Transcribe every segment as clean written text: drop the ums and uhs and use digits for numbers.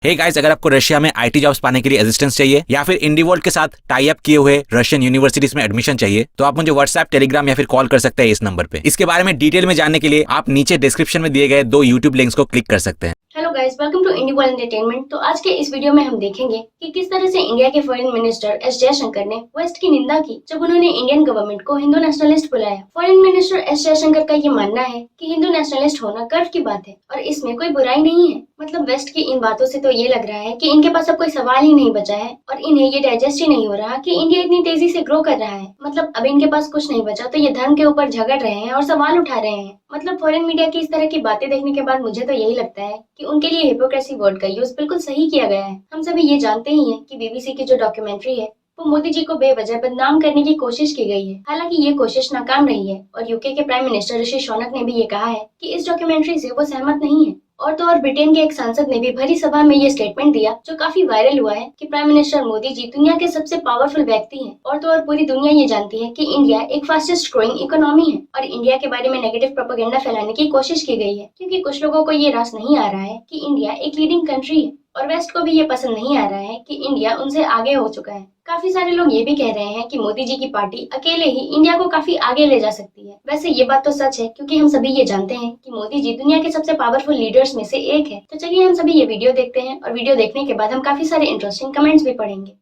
Hey guys, अगर आपको Russia में आईटी जॉब्स पाने के लिए असिस्टेंस चाहिए या फिर इंडीवर्ल्ड के साथ टाई अप किए हुए रशियन यूनिवर्सिटीज में एडमिशन चाहिए तो आप मुझे व्हाट्सएप, टेलीग्राम या फिर कॉल कर सकते हैं इस नंबर पे। इसके बारे में डिटेल में जानने के लिए आप नीचे डिस्क्रिप्शन में दिए गए 2 यूट्यूब लिंक्स को क्लिक कर सकते हैं। Hello guys, welcome to indie world entertainment. तो आज के इस वीडियो में हम देखेंगे कि किस तरह से इंडिया के फॉरेन मिनिस्टर एस जयशंकर ने वेस्ट की निंदा की जब उन्होंने इंडियन गवर्नमेंट को हिंदू नेशनलिस्ट बुलाया। फॉरेन मिनिस्टर एस जयशंकर का ये मानना है कि हिंदू नेशनलिस्ट होना गर्व की बात है और इसमें कोई बुराई नहीं है। मतलब वेस्ट की इन बातों से तो ये लग रहा है कि इनके पास अब कोई सवाल ही नहीं बचा है और इन्हें ये डाइजेस्ट ही नहीं हो रहा कि इंडिया इतनी तेजी से ग्रो कर रहा है। मतलब अब इनके पास कुछ नहीं बचा तो ये धर्म के ऊपर झगड़ रहे हैं और सवाल उठा रहे हैं। मतलब फॉरेन मीडिया की इस तरह की बातें देखने के बाद मुझे तो यही लगता है कि उनके लिए हिपोक्रेसी वर्ड का यूज बिल्कुल सही किया गया है। हम सभी ये जानते ही हैं कि बीबीसी की जो डॉक्यूमेंट्री है वो मोदी जी को बेवजह बदनाम करने की कोशिश की गई है। हालांकि ये कोशिश नाकाम रही है और यूके के प्राइम मिनिस्टर ऋषि सुनक ने भी ये कहा है कि इस डॉक्यूमेंट्री से वो सहमत नहीं है। और तो और ब्रिटेन के एक सांसद ने भी भरी सभा में ये स्टेटमेंट दिया जो काफी वायरल हुआ है कि प्राइम मिनिस्टर मोदी जी दुनिया के सबसे पावरफुल व्यक्ति हैं। और तो और पूरी दुनिया ये जानती है कि इंडिया एक फास्टेस्ट ग्रोइंग इकोनॉमी है और इंडिया के बारे में नेगेटिव प्रोपेगेंडा फैलाने की कोशिश की गई है क्योंकि कुछ लोगों को ये रास नहीं आ रहा है कि इंडिया एक लीडिंग कंट्री है और वेस्ट को भी ये पसंद नहीं आ रहा है कि इंडिया उनसे आगे हो चुका है। काफी सारे लोग ये भी कह रहे हैं कि मोदी जी की पार्टी अकेले ही इंडिया को काफी आगे ले जा सकती है। वैसे ये बात तो सच है क्योंकि हम सभी ये जानते हैं कि मोदी जी दुनिया के सबसे पावरफुल लीडर्स में से एक है। तो चलिए हम सभी ये वीडियो देखते हैं और वीडियो देखने के बाद हम काफी सारे इंटरेस्टिंग कमेंट्स भी पढ़ेंगे।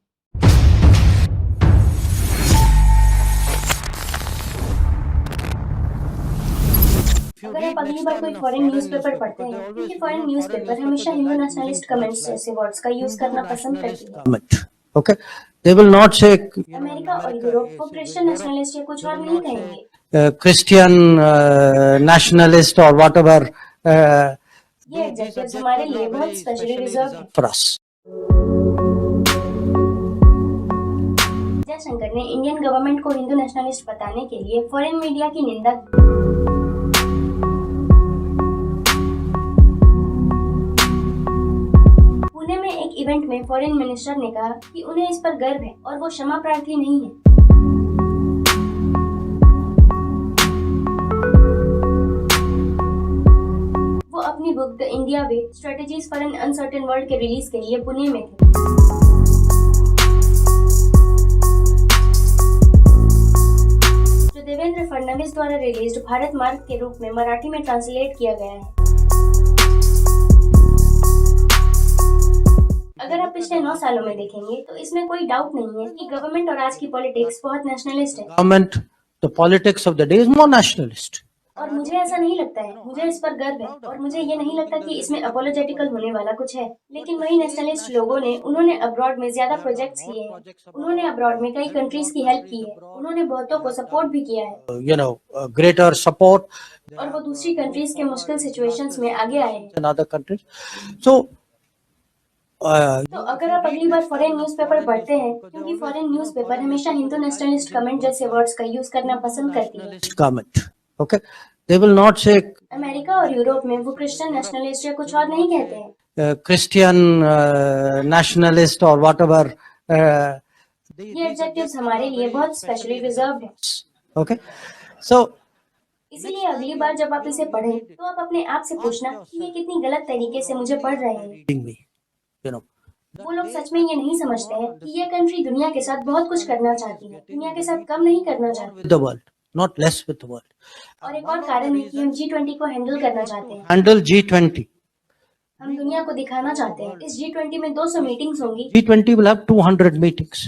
अगर आप अगली बार कोई फॉरेन न्यूज़पेपर पढ़ते हैं क्योंकि फॉरेन न्यूज़पेपर हमेशा हिंदू नेशनलिस्ट कमेंट्स जैसे वर्ड्स का यूज करना पसंद करती है। Okay, they will not say America और यूरोप को क्रिश्चियन नेशनलिस्ट या कुछ और नहीं कहेंगे। Christian nationalist or whatever ये एडजेक्टिव्स हमारे लिए बहुत स्पेशली रिजर्व है। for us. जयशंकर ने इंडियन गवर्नमेंट को हिंदू नेशनलिस्ट बताने के लिए फॉरेन मीडिया की निंदा की। पुणे में एक इवेंट में फॉरेन मिनिस्टर ने कहा कि उन्हें इस पर गर्व है और वो क्षमा प्रार्थी नहीं है। वो अपनी book the India way strategies for an uncertain world के रिलीज के लिए पुणे में थे। जो देवेंद्र फडणवीस द्वारा रिलीज्ड भारत मार्ग के रूप में मराठी में ट्रांसलेट किया गया है। अगर आप पिछले 9 सालों में देखेंगे तो इसमें कोई डाउट नहीं है कि गवर्नमेंट और आज की पॉलिटिक्स बहुत नेशनलिस्ट है। Government, the politics of the day is more nationalist. और मुझे ऐसा नहीं लगता है, मुझे इस पर गर्व है और मुझे ये नहीं लगता कि इसमें अपोलोजेटिकल होने वाला कुछ है। लेकिन वही नेशनलिस्ट लोगों ने उन्होंने अब्रॉड में ज्यादा प्रोजेक्ट्स किए हैं, उन्होंने अब्रॉड में कई कंट्रीज की हेल्प की है, उन्होंने बहुतों को सपोर्ट भी किया है। Greater support और वो दूसरी कंट्रीज के मुश्किल सिचुएशंस में आगे आए हैं। in other countries. So, तो अगर आप अगली बार फॉरेन न्यूज़पेपर पढ़ते हैं क्योंकि फॉरेन न्यूज़पेपर हमेशा हिंदू नेशनलिस्ट कमेंट जैसे वर्ड्स का यूज करना पसंद करती है। comment. Okay, they will not say America और यूरोप में वो क्रिश्चियन नेशनलिस्ट या कुछ और नहीं कहते हैं। Christian nationalist or whatever. ये एडजेक्टिव्स हमारे लिए बहुत स्पेशली रिजर्व है। Okay, so इसीलिए अगली बार जब आप इसे पढ़ें तो आप अपने आप से पूछना कि ये कितनी गलत तरीके से मुझे पढ़ रहे हैं। reading me, वो लोग सच में ये नहीं समझते हैं कि ये कंट्री दुनिया के साथ बहुत कुछ करना चाहती है, दुनिया के साथ कम नहीं करना चाहती। with the world, not less with the world. और एक और कारण है कि हम G20 को हैंडल करना चाहते हैं। Handle G20. हम दुनिया को दिखाना चाहते हैं इस G20 में 200 मीटिंग्स होंगी G20 will have 200 meetings.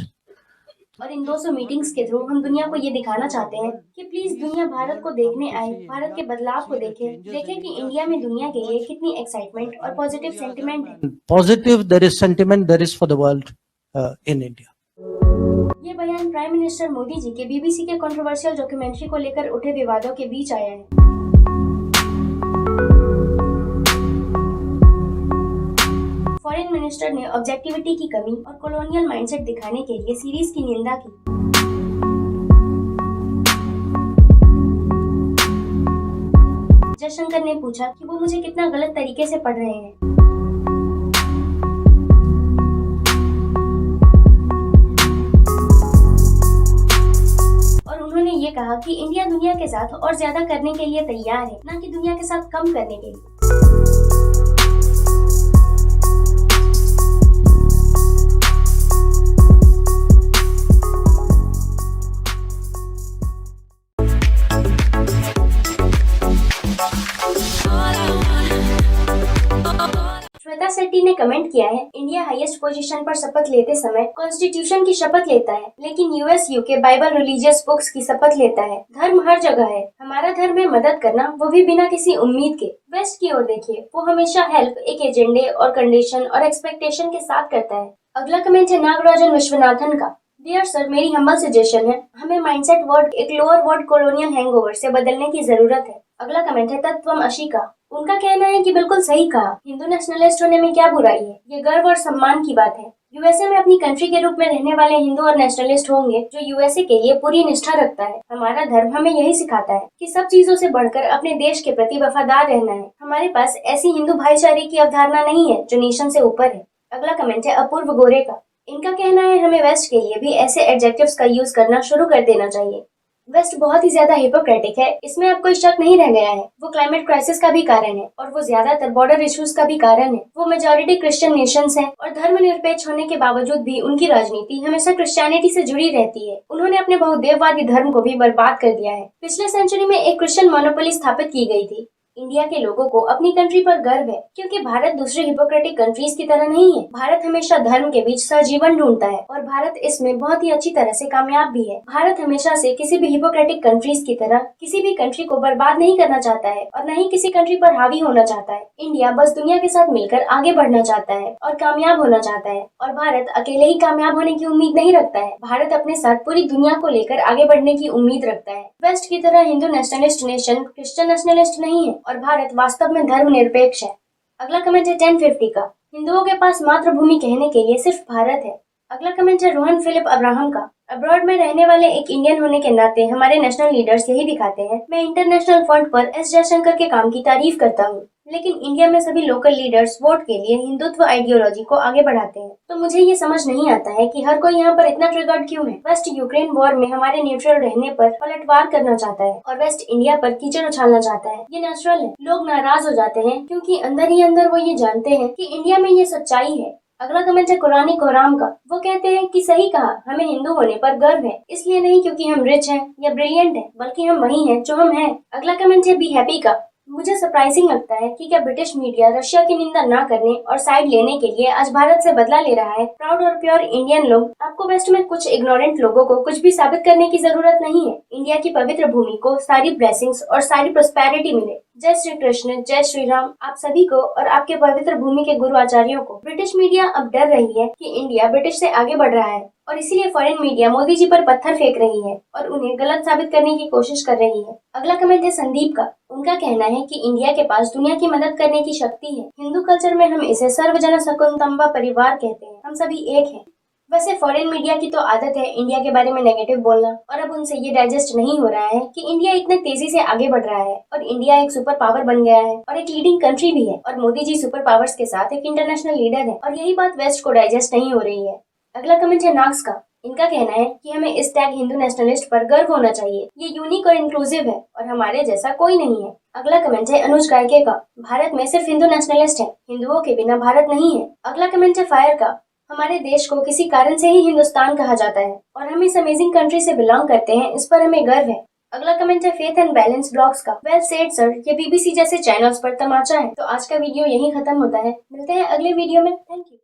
और इन 200 मीटिंग्स के थ्रू हम दुनिया को ये दिखाना चाहते हैं कि प्लीज दुनिया भारत को देखने आए, भारत के बदलाव को देखे कि इंडिया में दुनिया के लिए कितनी एक्साइटमेंट और पॉजिटिव सेंटिमेंट है। Positive, there is sentiment, there is for the world in India. ये बयान प्राइम मिनिस्टर मोदी जी के बीबीसी के कंट्रोवर्शियल डॉक्यूमेंट्री को लेकर उठे विवादों के बीच आया है। फॉरेन मिनिस्टर ने ऑब्जेक्टिविटी की कमी और कॉलोनियल माइंडसेट दिखाने के लिए सीरीज की निंदा की। जयशंकर ने पूछा कि वो मुझे कितना गलत तरीके से पढ़ रहे हैं। और उन्होंने ये कहा कि इंडिया दुनिया के साथ और ज्यादा करने के लिए तैयार है, ना कि दुनिया के साथ कम करने के लिए। ने कमेंट किया है, इंडिया हाईएस्ट पोजीशन पर शपथ लेते समय कॉन्स्टिट्यूशन की शपथ लेता है, लेकिन US UK Bible religious books की शपथ लेता है। धर्म हर जगह है, हमारा धर्म है मदद करना, वो भी बिना किसी उम्मीद के। वेस्ट की ओर देखिए, वो हमेशा हेल्प एक एजेंडे और कंडीशन और एक्सपेक्टेशन के साथ करता है। अगला कमेंट है नागराजन विश्वनाथन का। डियर सर, मेरी हम्बल सजेशन है, हमें माइंडसेट वर्ड एक लोअर वर्ड कॉलोनियल हैंगओवर से बदलने की जरूरत है। अगला कमेंट है तत्वम अशी का। उनका कहना है कि बिल्कुल सही कहा, हिंदू नेशनलिस्ट होने में क्या बुराई है, ये गर्व और सम्मान की बात है। यूएसए में अपनी कंट्री के रूप में रहने वाले हिंदू और नेशनलिस्ट होंगे जो यूएसए के लिए पूरी निष्ठा रखता है। हमारा धर्म हमें यही सिखाता है कि सब चीजों से बढ़कर अपने देश के प्रति वफादार रहना है। हमारे पास ऐसी हिंदू भाईचारे की अवधारणा नहीं है जो नेशन से ऊपर है। अगला कमेंट है अपूर्व गोरे का। इनका कहना है हमें वेस्ट के लिए भी ऐसे एडजेक्टिव्स का यूज करना शुरू कर देना चाहिए। वेस्ट बहुत ही ज्यादा हिपोक्रेटिक है, इसमें अब कोई शक नहीं रह गया है। वो क्लाइमेट क्राइसिस का भी कारण है और वो ज्यादातर बॉर्डर इश्यूज का भी कारण है। वो मेजॉरिटी क्रिश्चियन नेशंस हैं और धर्मनिरपेक्ष होने के बावजूद भी उनकी राजनीति हमेशा क्रिश्चियनिटी से जुड़ी रहती है। उन्होंने अपने बहुदेववादी धर्म को भी बर्बाद कर दिया है। पिछले सेंचुरी में एक क्रिश्चियन मोनोपोली स्थापित की गई थी। इंडिया के लोगों को अपनी कंट्री पर गर्व है क्योंकि भारत दूसरी हिपोक्रेटिक कंट्रीज की तरह नहीं है। भारत हमेशा धर्म के बीच सहजीवन ढूंढता है और भारत इसमें बहुत ही अच्छी तरह से कामयाब भी है। भारत हमेशा से किसी भी हिपोक्रेटिक कंट्रीज की तरह किसी भी कंट्री को बर्बाद नहीं करना चाहता है और न ही किसी कंट्री पर हावी होना चाहता है। इंडिया बस दुनिया के साथ मिलकर आगे बढ़ना चाहता है और कामयाब होना चाहता है और भारत अकेले ही कामयाब होने की उम्मीद नहीं रखता है। भारत अपने साथ पूरी दुनिया को लेकर आगे बढ़ने की उम्मीद रखता है। वेस्ट की तरह Hindu nationalist nation Christian nationalist नहीं है और भारत वास्तव में धर्मनिरपेक्ष है। अगला कमेंट है 1050 का। हिंदुओं के पास मातृभूमि कहने के लिए सिर्फ भारत है। अगला कमेंट है रोहन फिलिप अब्राहम का। अब्रॉड में रहने वाले एक इंडियन होने के नाते हमारे नेशनल लीडर्स यही दिखाते हैं। मैं इंटरनेशनल फंड पर एस जयशंकर के काम की तारीफ करता हूँ, लेकिन इंडिया में सभी लोकल लीडर्स वोट के लिए हिंदुत्व आइडियोलॉजी को आगे बढ़ाते हैं। तो मुझे ये समझ नहीं आता है कि हर कोई यहाँ पर इतना ट्रिगर्ड क्यों है। वेस्ट यूक्रेन वॉर में हमारे न्यूट्रल रहने पर पलटवार करना चाहता है और वेस्ट इंडिया पर कीचड़ उछालना चाहता है। ये नेचुरल है। लोग नाराज हो जाते हैं क्योंकि अंदर ही अंदर वो ये जानते हैं कि इंडिया में ये सच्चाई है। अगला कमेंट है कुरानी कोहराम का। वो कहते हैं कि सही कहा, हमें हिंदू होने पर गर्व है, इसलिए नहीं क्योंकि हम रिच हैं या ब्रिलियंट हैं, बल्कि हम वही हैं जो हम हैं। अगला कमेंट है बी हैप्पी का। मुझे सरप्राइजिंग लगता है कि क्या ब्रिटिश मीडिया रशिया की निंदा न करने और साइड लेने के लिए आज भारत से बदला ले रहा है। प्राउड और प्योर इंडियन लोग, आपको वेस्ट में कुछ इग्नोरेंट लोगों को कुछ भी साबित करने की जरूरत नहीं है। इंडिया की पवित्र भूमि को सारी ब्लेसिंग्स और सारी प्रोस्पेरिटी मिले। जय श्री कृष्ण, जय श्री राम आप सभी को और आपके पवित्र भूमि के गुरु आचार्यों को। ब्रिटिश मीडिया अब डर रही है कि इंडिया ब्रिटिश से आगे बढ़ रहा है और इसीलिए फॉरेन मीडिया मोदी जी पर पत्थर फेंक रही है और उन्हें गलत साबित करने की कोशिश कर रही है। अगला कमेंट है संदीप का। उनका कहना है कि इंडिया के पास दुनिया की मदद करने की शक्ति है। हिंदू कल्चर में हम इसे सर्वजन शकुंतम्बा परिवार कहते हैं। हम सभी एक हैं। वैसे फॉरेन मीडिया की तो आदत है इंडिया के बारे में नेगेटिव बोलना और अब उनसे ये डाइजेस्ट नहीं हो रहा है कि इंडिया इतने तेजी से आगे बढ़ रहा है और इंडिया एक सुपर पावर बन गया है और एक लीडिंग कंट्री भी है और मोदी जी सुपर पावर्स के साथ एक इंटरनेशनल लीडर है और यही बात वेस्ट को डाइजेस्ट नहीं हो रही है। अगला कमेंट है नाक्स का। इनका कहना है कि हमें इस टैग हिंदू नेशनलिस्ट पर गर्व होना चाहिए। ये यूनिक और इंक्लूसिव है और हमारे जैसा कोई नहीं है। अगला कमेंट है अनुज गायके का। भारत में सिर्फ हिंदू नेशनलिस्ट है, हिंदुओं के बिना भारत नहीं है। अगला कमेंट है फायर का। हमारे देश को किसी कारण से ही हिंदुस्तान कहा जाता है और हम इस अमेजिंग कंट्री से बिलोंग करते हैं, इस पर हमें गर्व है। अगला कमेंट है फेथ एंड बैलेंस ब्लॉग्स का। वेल सेड सर, ये बीबीसी जैसे चैनल्स पर तमाचा है। तो आज का वीडियो यहीं खत्म होता है। मिलते हैं अगले वीडियो में। Thank you.